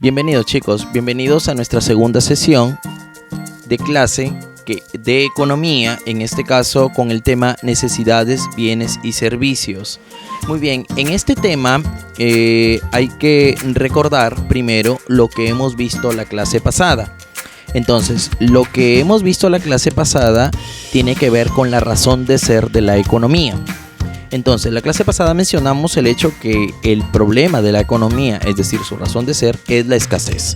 Bienvenidos chicos, bienvenidos a nuestra segunda sesión de clase de economía, en este caso con el tema necesidades, bienes y servicios. Muy bien, en este tema hay que recordar primero lo que hemos visto la clase pasada. Entonces, lo que hemos visto la clase pasada tiene que ver con la razón de ser de la economía. Entonces, la clase pasada mencionamos el hecho que el problema de la economía, es decir, su razón de ser, es la escasez.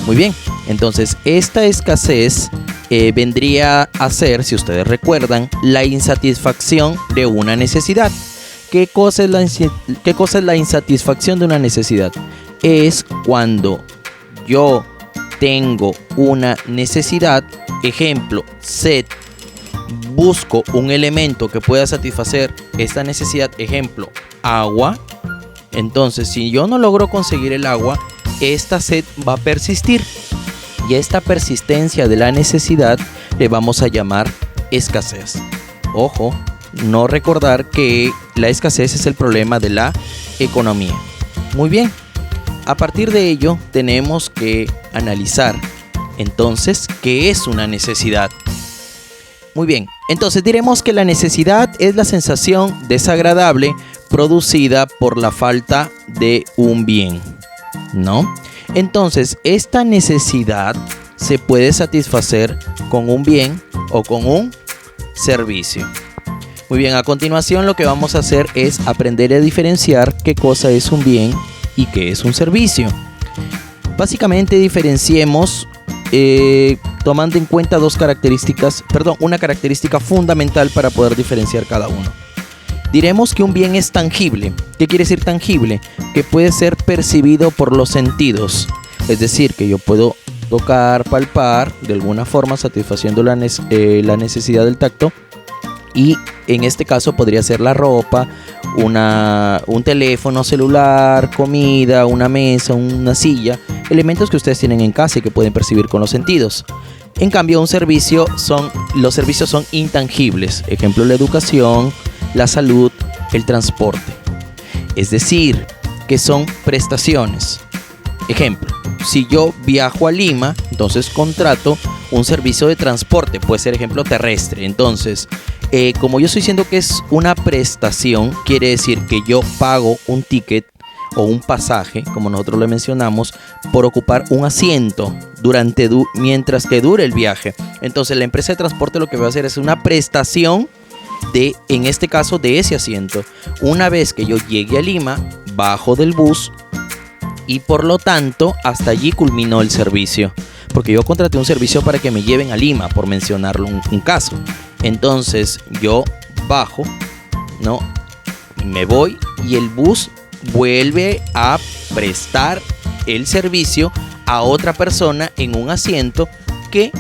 Muy bien, entonces esta escasez vendría a ser, si ustedes recuerdan, la insatisfacción de una necesidad. ¿Qué cosa es la insatisfacción de una necesidad? Es cuando yo tengo una necesidad, ejemplo, sed, busco un elemento que pueda satisfacer esta necesidad, ejemplo, agua. Entonces, si yo no logro conseguir el agua, esta sed va a persistir. Y esta persistencia de la necesidad le vamos a llamar escasez. Ojo, no recordar que la escasez es el problema de la economía. Muy bien, a partir de ello tenemos que analizar entonces qué es una necesidad. Muy bien, entonces diremos que la necesidad es la sensación desagradable producida por la falta de un bien, ¿no? Entonces, esta necesidad se puede satisfacer con un bien o con un servicio. Muy bien, a continuación lo que vamos a hacer es aprender a diferenciar qué cosa es un bien y qué es un servicio. Básicamente diferenciemos tomando en cuenta una característica fundamental para poder diferenciar cada uno. Diremos que un bien es tangible. ¿Qué quiere decir tangible? Que puede ser percibido por los sentidos. Es decir, que yo puedo tocar, palpar, de alguna forma satisfaciendo la necesidad del tacto. Y en este caso podría ser la ropa, un teléfono celular, comida, una mesa, una silla, elementos que ustedes tienen en casa y que pueden percibir con los sentidos. En cambio, los servicios son intangibles. Ejemplo, la educación, la salud, el transporte. Es decir, que son prestaciones. Ejemplo, si yo viajo a Lima, entonces contrato un servicio de transporte, puede ser ejemplo terrestre. Entonces, como yo estoy diciendo que es una prestación, quiere decir que yo pago un ticket o un pasaje, como nosotros le mencionamos, por ocupar un asiento mientras que dure el viaje. Entonces, la empresa de transporte lo que va a hacer es una prestación en este caso, de ese asiento. Una vez que yo llegue a Lima, bajo del bus y por lo tanto, hasta allí culminó el servicio. Porque yo contraté un servicio para que me lleven a Lima, por mencionarlo un caso. Entonces yo bajo, ¿no? Me voy y el bus vuelve a prestar el servicio a otra persona en un asiento que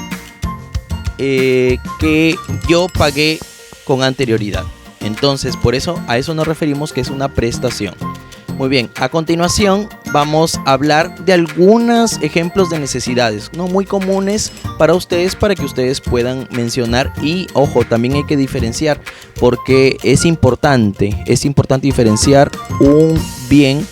yo pagué con anterioridad. Entonces, por eso a eso nos referimos que es una prestación. Muy bien, a continuación vamos a hablar de algunos ejemplos de necesidades, no muy comunes para ustedes, para que ustedes puedan mencionar. Y ojo, también hay que diferenciar, porque es importante diferenciar un bien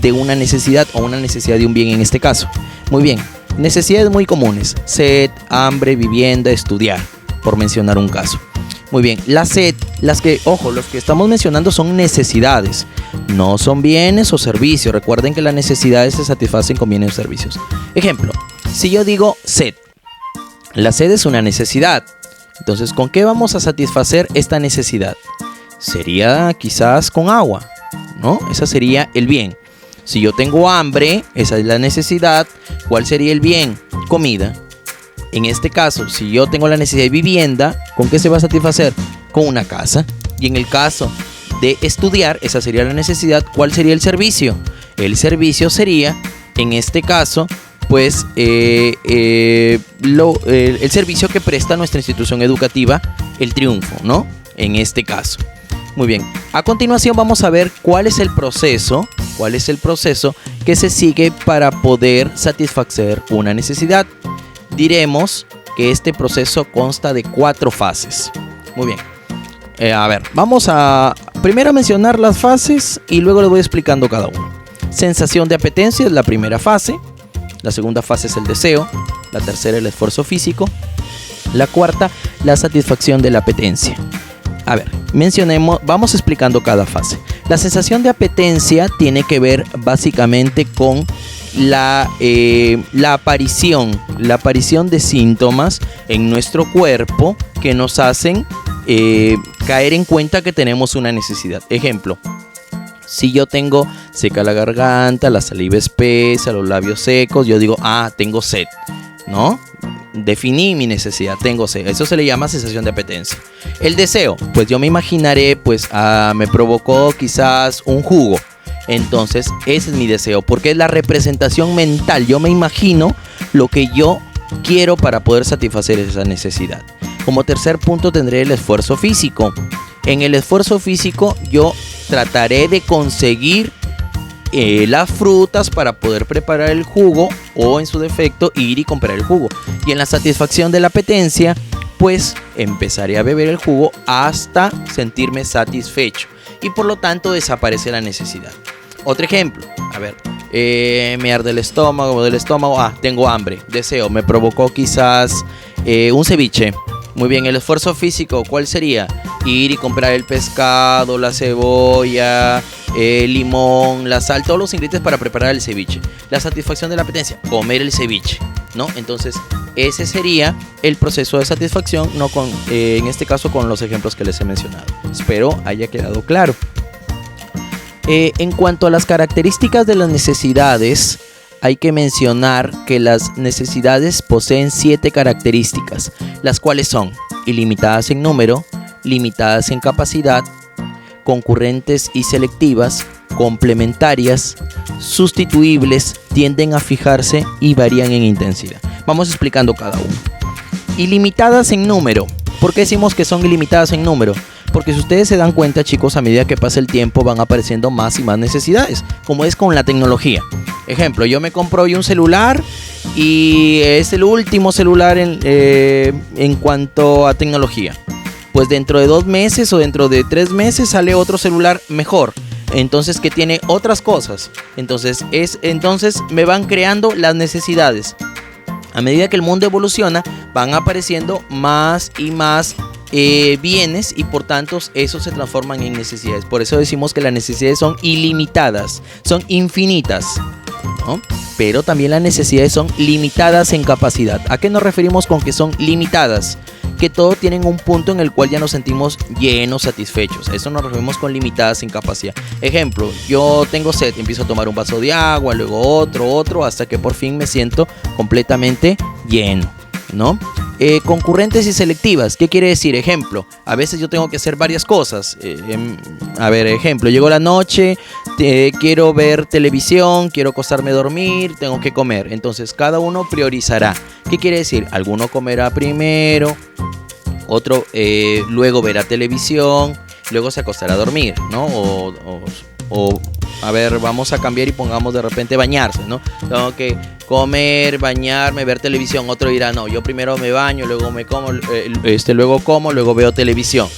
de una necesidad, o una necesidad de un bien en este caso. Muy bien, necesidades muy comunes: sed, hambre, vivienda, estudiar, por mencionar un caso. Muy bien, la sed, los que estamos mencionando son necesidades, no son bienes o servicios. Recuerden que las necesidades se satisfacen con bienes o servicios. Ejemplo, si yo digo sed, la sed es una necesidad. Entonces, ¿con qué vamos a satisfacer esta necesidad? Sería quizás con agua, ¿no? Esa sería el bien. Si yo tengo hambre, esa es la necesidad. ¿Cuál sería el bien? Comida. En este caso, si yo tengo la necesidad de vivienda, ¿con qué se va a satisfacer? Con una casa. Y en el caso de estudiar, esa sería la necesidad. ¿Cuál sería el servicio? El servicio sería, en este caso, pues el servicio que presta nuestra institución educativa, el Triunfo, ¿no? En este caso. Muy bien. A continuación vamos a ver cuál es el proceso que se sigue para poder satisfacer una necesidad. Diremos que este proceso consta de 4 fases. Muy bien. Vamos a primero mencionar las fases y luego les voy explicando cada uno. Sensación de apetencia es la primera fase. La segunda fase es el deseo. La tercera, el esfuerzo físico. La cuarta, la satisfacción de la apetencia. A ver, vamos explicando cada fase. La sensación de apetencia tiene que ver básicamente con la aparición de síntomas en nuestro cuerpo que nos hacen caer en cuenta que tenemos una necesidad. Ejemplo, si yo tengo seca la garganta, la saliva espesa, los labios secos, yo digo, tengo sed, ¿no? Definí mi necesidad, tengo sed. Eso se le llama sensación de apetencia. El deseo, pues yo me imaginaré, pues me provocó quizás un jugo. Entonces ese es mi deseo, porque es la representación mental. Yo me imagino lo que yo quiero para poder satisfacer esa necesidad. Como tercer punto tendré el esfuerzo físico. En el esfuerzo físico yo trataré de conseguir las frutas para poder preparar el jugo, o en su defecto ir y comprar el jugo. Y en la satisfacción de la apetencia, pues empezaré a beber el jugo hasta sentirme satisfecho y por lo tanto desaparece la necesidad. Otro ejemplo, a ver, me arde el estómago, tengo hambre, deseo, me provocó quizás un ceviche. Muy bien, el esfuerzo físico, ¿cuál sería? Ir y comprar el pescado, la cebolla, el limón, la sal, todos los ingredientes para preparar el ceviche. La satisfacción de la apetencia, comer el ceviche, ¿no? Entonces, ese sería el proceso de satisfacción, no en este caso con los ejemplos que les he mencionado. Espero haya quedado claro. En cuanto a las características de las necesidades, hay que mencionar que las necesidades poseen 7 características, las cuales son ilimitadas en número, limitadas en capacidad, concurrentes y selectivas, complementarias, sustituibles, tienden a fijarse y varían en intensidad. Vamos explicando cada uno. Ilimitadas en número. ¿Por qué decimos que son ilimitadas en número? Porque si ustedes se dan cuenta, chicos, a medida que pasa el tiempo van apareciendo más y más necesidades, como es con la tecnología. Ejemplo, yo me compro hoy un celular y es el último celular en cuanto a tecnología. Pues dentro de 2 meses o dentro de 3 meses sale otro celular mejor. Entonces, que tiene otras cosas. Entonces me van creando las necesidades. A medida que el mundo evoluciona, van apareciendo más y más bienes y por tanto eso se transforman en necesidades. Por eso decimos que las necesidades son ilimitadas, son infinitas, ¿no? Pero también las necesidades son limitadas en capacidad. ¿A qué nos referimos con que son limitadas? Que todos tienen un punto en el cual ya nos sentimos llenos, satisfechos. Eso nos referimos con limitadas en capacidad. Ejemplo, yo tengo sed, empiezo a tomar un vaso de agua, luego otro, hasta que por fin me siento completamente lleno, ¿no? Concurrentes y selectivas, ¿qué quiere decir? Ejemplo, a veces yo tengo que hacer varias cosas. Ejemplo, llegó la noche, quiero ver televisión, quiero acostarme a dormir, tengo que comer. Entonces cada uno priorizará. ¿Qué quiere decir? Alguno comerá primero, otro luego verá televisión, luego se acostará a dormir, ¿no? Vamos a cambiar y pongamos de repente bañarse, ¿no? Tengo que comer, bañarme, ver televisión. Otro dirá, no, yo primero me baño, luego me como, luego veo televisión.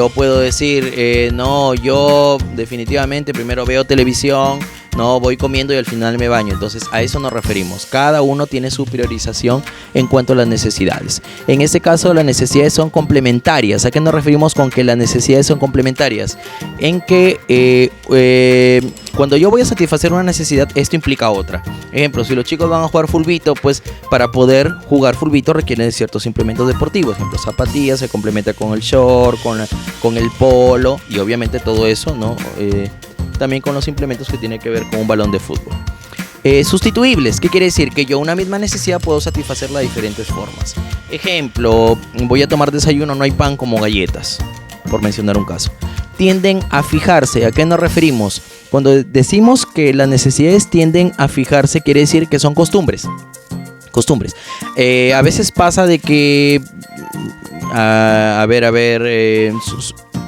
O puedo decir, no, yo definitivamente primero veo televisión, no, voy comiendo y al final me baño. Entonces a eso nos referimos. Cada uno tiene su priorización en cuanto a las necesidades. En este caso las necesidades son complementarias. ¿A qué nos referimos con que las necesidades son complementarias? En que cuando yo voy a satisfacer una necesidad, esto implica otra. Ejemplo, si los chicos van a jugar fulbito, pues para poder jugar fulbito requieren ciertos implementos deportivos. Ejemplo, zapatillas, se complementa con el short, con el polo y obviamente todo eso, ¿no? También con los implementos que tienen que ver con un balón de fútbol. Sustituibles, ¿qué quiere decir? Que yo una misma necesidad puedo satisfacerla de diferentes formas. Ejemplo, voy a tomar desayuno, no hay pan como galletas, por mencionar un caso. Tienden a fijarse, ¿a qué nos referimos? Cuando decimos que las necesidades tienden a fijarse, quiere decir que son costumbres. A veces pasa de que,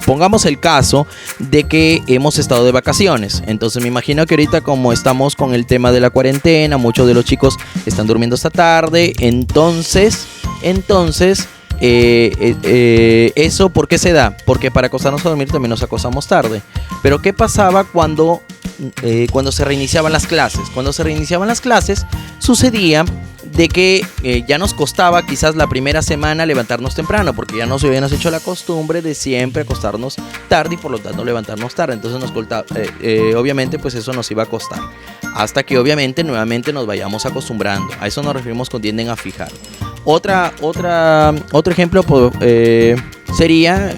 pongamos el caso de que hemos estado de vacaciones. Entonces me imagino que ahorita, como estamos con el tema de la cuarentena, muchos de los chicos están durmiendo hasta tarde. Entonces ¿eso por qué se da? Porque para acostarnos a dormir también nos acostamos tarde. Pero ¿qué pasaba cuando cuando se reiniciaban las clases. Cuando se reiniciaban las clases, sucedía de que ya nos costaba quizás la primera semana levantarnos temprano, porque ya nos habíamos hecho la costumbre de siempre acostarnos tarde y por lo tanto levantarnos tarde. Entonces obviamente pues eso nos iba a costar, hasta que obviamente nuevamente nos vayamos acostumbrando. A eso nos referimos con tienden a fijar. Otro ejemplo sería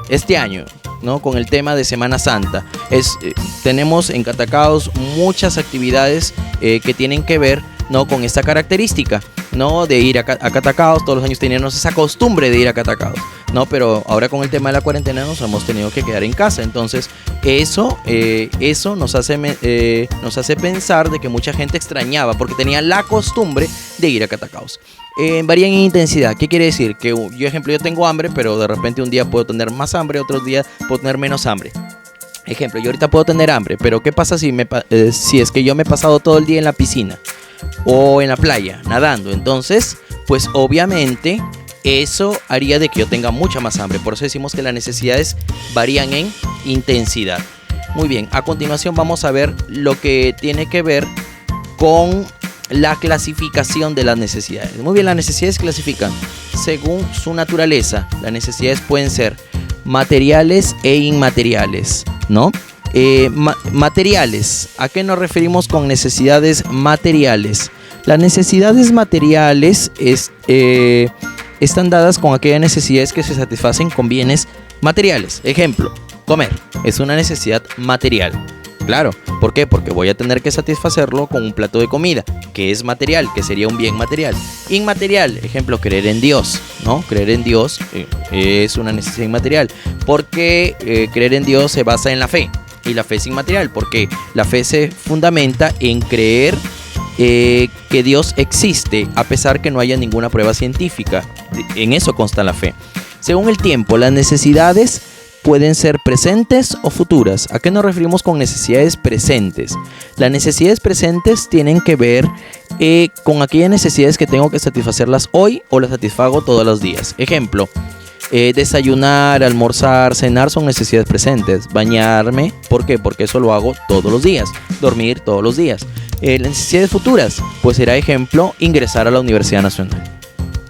este año, ¿no? Con el tema de Semana Santa. Tenemos en Catacaos muchas actividades que tienen que ver, ¿no?, con esta característica, ¿no?, de ir a Catacaos. Todos los años teníamos esa costumbre de ir a Catacaos, ¿no? Pero ahora con el tema de la cuarentena nos hemos tenido que quedar en casa. Entonces eso nos hace pensar de que mucha gente extrañaba porque tenía la costumbre de ir a Catacaos. Varían en intensidad. ¿Qué quiere decir? Que yo tengo hambre, pero de repente un día puedo tener más hambre, otros días puedo tener menos hambre. Ejemplo, yo ahorita puedo tener hambre, pero ¿qué pasa si es que yo me he pasado todo el día en la piscina o en la playa nadando? Entonces, pues obviamente eso haría de que yo tenga mucha más hambre. Por eso decimos que las necesidades varían en intensidad. Muy bien, a continuación vamos a ver lo que tiene que ver con la clasificación de las necesidades. Muy bien, las necesidades clasifican según su naturaleza. Las necesidades pueden ser materiales e inmateriales, ¿no? Materiales. ¿A qué nos referimos con necesidades materiales? Las necesidades materiales están dadas con aquellas necesidades que se satisfacen con bienes materiales. Ejemplo, comer es una necesidad material. Claro, ¿por qué? Porque voy a tener que satisfacerlo con un plato de comida, que es material, que sería un bien material. Inmaterial, ejemplo, creer en Dios, ¿no? Creer en Dios es una necesidad inmaterial, porque creer en Dios se basa en la fe, y la fe es inmaterial, porque la fe se fundamenta en creer que Dios existe, a pesar que no haya ninguna prueba científica. En eso consta la fe. Según el tiempo, las necesidades pueden ser presentes o futuras. ¿A qué nos referimos con necesidades presentes? Las necesidades presentes tienen que ver con aquellas necesidades que tengo que satisfacerlas hoy o las satisfago todos los días. Ejemplo, desayunar, almorzar, cenar son necesidades presentes. Bañarme, ¿por qué? Porque eso lo hago todos los días. Dormir todos los días. Las necesidades futuras, pues será ejemplo, ingresar a la Universidad Nacional.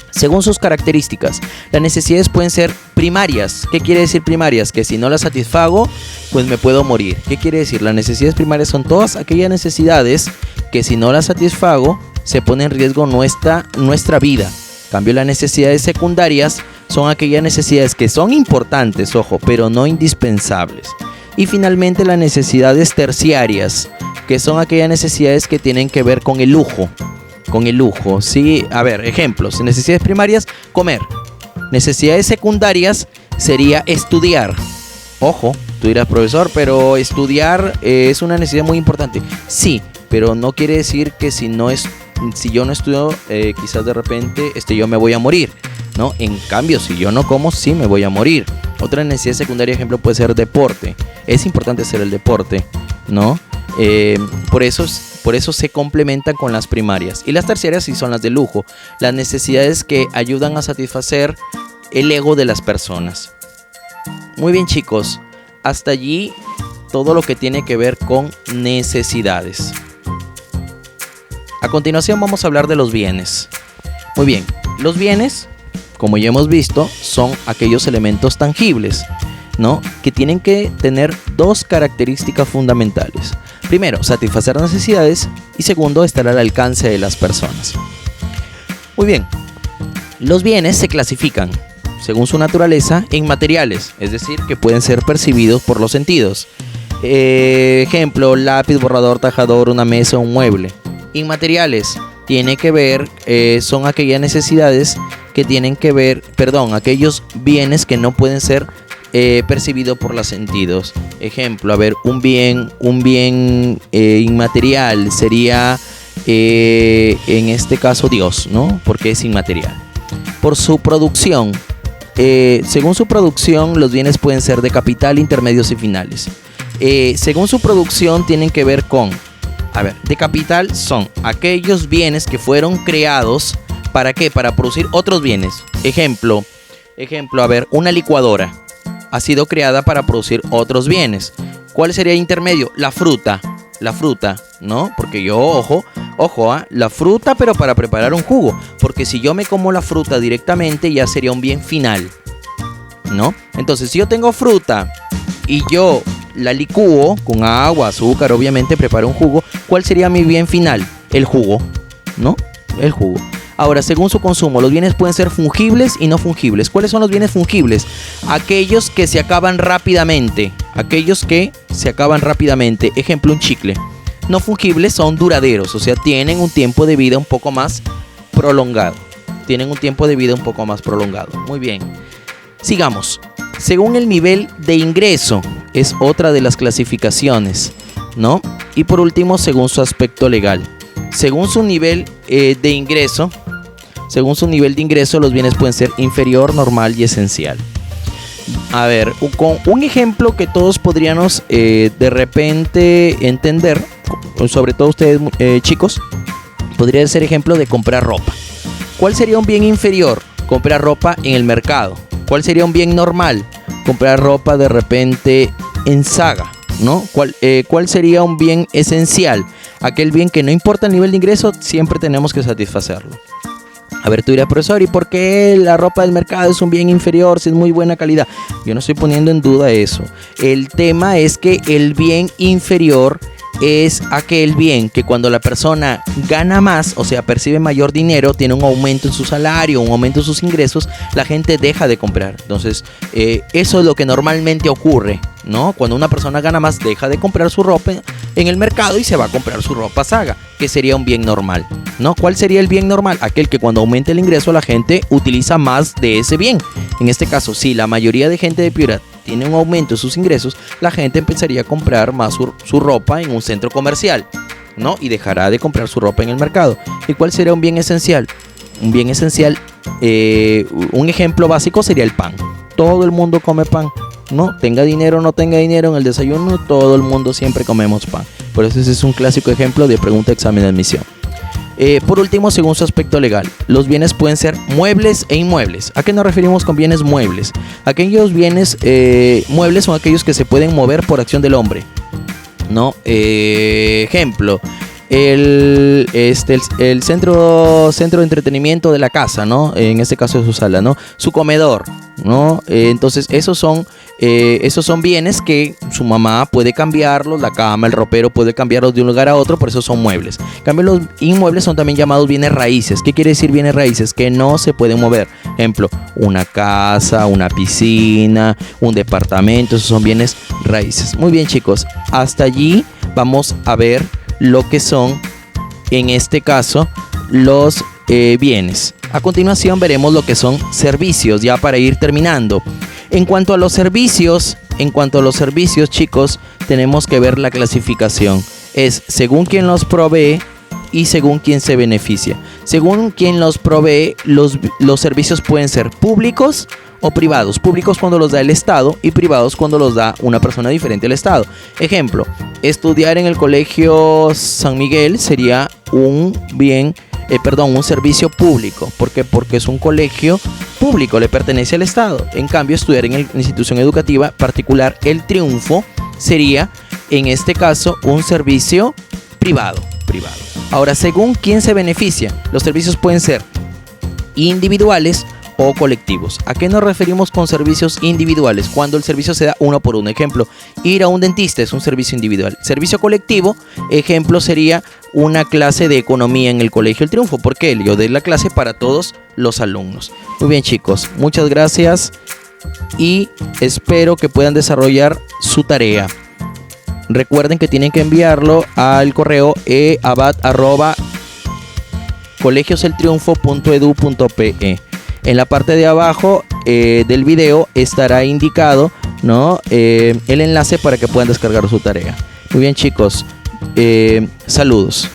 Según sus características, las necesidades pueden ser primarias. ¿Qué quiere decir primarias? Que si no las satisfago, pues me puedo morir. ¿Qué quiere decir? Las necesidades primarias son todas aquellas necesidades que si no las satisfago, se pone en riesgo nuestra vida. En cambio, las necesidades secundarias son aquellas necesidades que son importantes, ojo, pero no indispensables. Y finalmente, las necesidades terciarias, que son aquellas necesidades que tienen que ver con el lujo. Con el lujo, ¿sí? A ver, ejemplos. Necesidades primarias, comer. Necesidades secundarias sería estudiar. Ojo, tú dirás, profesor, pero estudiar es una necesidad muy importante. Sí, pero no quiere decir que si yo no estudio, quizás de repente yo me voy a morir, ¿no? En cambio, si yo no como, sí me voy a morir. Otra necesidad secundaria, ejemplo, puede ser deporte. Es importante hacer el deporte, ¿no? Por eso se complementan con las primarias. Y las terciarias sí son las de lujo, las necesidades que ayudan a satisfacer el ego de las personas. Muy bien, chicos, hasta allí todo lo que tiene que ver con necesidades. A continuación vamos a hablar de los bienes. Muy bien, los bienes, como ya hemos visto, son aquellos elementos tangibles, ¿no?, que tienen que tener dos características fundamentales. Primero, satisfacer necesidades, y segundo, estar al alcance de las personas. Muy bien, los bienes se clasifican, según su naturaleza, en materiales, es decir, que pueden ser percibidos por los sentidos. Ejemplo, lápiz, borrador, tajador, una mesa, un mueble. Inmateriales, tiene que ver, son aquellas necesidades que tienen que ver, aquellos bienes que no pueden ser percibido por los sentidos. Ejemplo, a ver, un bien inmaterial sería en este caso Dios, ¿no? Porque es inmaterial. Por su producción, según su producción, los bienes pueden ser de capital, intermedios y finales. Según su producción tienen que ver con, de capital son aquellos bienes que fueron creados, ¿para qué? Para producir otros bienes. Ejemplo, una licuadora ha sido creada para producir otros bienes. ¿Cuál sería intermedio? La fruta, ¿no? Porque yo, ojo, la fruta, pero para preparar un jugo. Porque si yo me como la fruta directamente, ya sería un bien final, ¿no? Entonces, si yo tengo fruta y yo la licúo con agua, azúcar, obviamente preparo un jugo, ¿cuál sería mi bien final? El jugo, ¿no? El jugo. Ahora, según su consumo, los bienes pueden ser fungibles y no fungibles. ¿Cuáles son los bienes fungibles? Aquellos que se acaban rápidamente. Ejemplo, un chicle. No fungibles son duraderos, o sea, tienen un tiempo de vida un poco más prolongado. Muy bien. Sigamos. Según el nivel de ingreso, es otra de las clasificaciones, ¿no? Y por último, según su aspecto legal. Según su nivel de ingreso, los bienes pueden ser inferior, normal y esencial. A ver, con un ejemplo que todos podríamos de repente entender, sobre todo ustedes chicos, podría ser ejemplo de comprar ropa. ¿Cuál sería un bien inferior? Comprar ropa en el mercado. ¿Cuál sería un bien normal? Comprar ropa de repente en Saga, ¿no? ¿Cuál sería un bien esencial? Aquel bien que no importa el nivel de ingreso, siempre tenemos que satisfacerlo. A ver, tú dirás, profesor, ¿y por qué la ropa del mercado es un bien inferior si es muy buena calidad? Yo no estoy poniendo en duda eso. El tema es que el bien inferior es aquel bien que cuando la persona gana más, o sea, percibe mayor dinero, tiene un aumento en su salario, un aumento en sus ingresos, la gente deja de comprar. Entonces, eso es lo que normalmente ocurre, ¿no? Cuando una persona gana más, deja de comprar su ropa en el mercado y se va a comprar su ropa Saga, que sería un bien normal, ¿no? ¿Cuál sería el bien normal? Aquel que cuando aumente el ingreso, la gente utiliza más de ese bien. En este caso, si la mayoría de gente de Piura tiene un aumento en sus ingresos, la gente empezaría a comprar más su ropa en un centro comercial, ¿no? Y dejará de comprar su ropa en el mercado. ¿Y cuál sería un bien esencial? Un bien esencial, un ejemplo básico sería el pan. Todo el mundo come pan, ¿no? Tenga dinero o no tenga dinero, en el desayuno todo el mundo siempre comemos pan. Por eso ese es un clásico ejemplo de pregunta de examen de admisión. Por último, según su aspecto legal, los bienes pueden ser muebles e inmuebles. ¿A qué nos referimos con bienes muebles? Aquellos bienes muebles son aquellos que se pueden mover por acción del hombre, ¿no? Ejemplo, el centro de entretenimiento de la casa, ¿no? En este caso es su sala, ¿no? Su comedor, ¿no? Entonces esos son bienes que su mamá puede cambiarlos, la cama, el ropero puede cambiarlos de un lugar a otro, por eso son muebles. En cambio, los inmuebles son también llamados bienes raíces. ¿Qué quiere decir bienes raíces? Que no se pueden mover. Ejemplo, una casa, una piscina, un departamento, esos son bienes raíces. Muy bien, chicos, hasta allí vamos a ver lo que son, en este caso, los bienes. A continuación veremos lo que son servicios, ya para ir terminando. En cuanto a los servicios, chicos, tenemos que ver la clasificación. Es según quien los provee y según quien se beneficia. Según quien los provee, los servicios pueden ser públicos o privados. Públicos cuando los da el Estado y privados cuando los da una persona diferente al Estado. Ejemplo, estudiar en el Colegio San Miguel sería un servicio público. ¿Por qué? Porque es un colegio público, le pertenece al Estado. En cambio, estudiar en la institución educativa particular El Triunfo sería, en este caso, un servicio privado. Ahora, según quién se beneficia, los servicios pueden ser individuales o colectivos. ¿A qué nos referimos con servicios individuales? Cuando el servicio se da uno por uno. Ejemplo, ir a un dentista es un servicio individual. Servicio colectivo, ejemplo, sería una clase de economía en el Colegio El Triunfo. ¿Por qué? Yo doy la clase para todos los alumnos. Muy bien, chicos, muchas gracias y espero que puedan desarrollar su tarea. Recuerden que tienen que enviarlo al correo abad@colegioseltriunfo.edu.pe. En la parte de abajo del video estará indicado, ¿no? El enlace para que puedan descargar su tarea. Muy bien, chicos, saludos.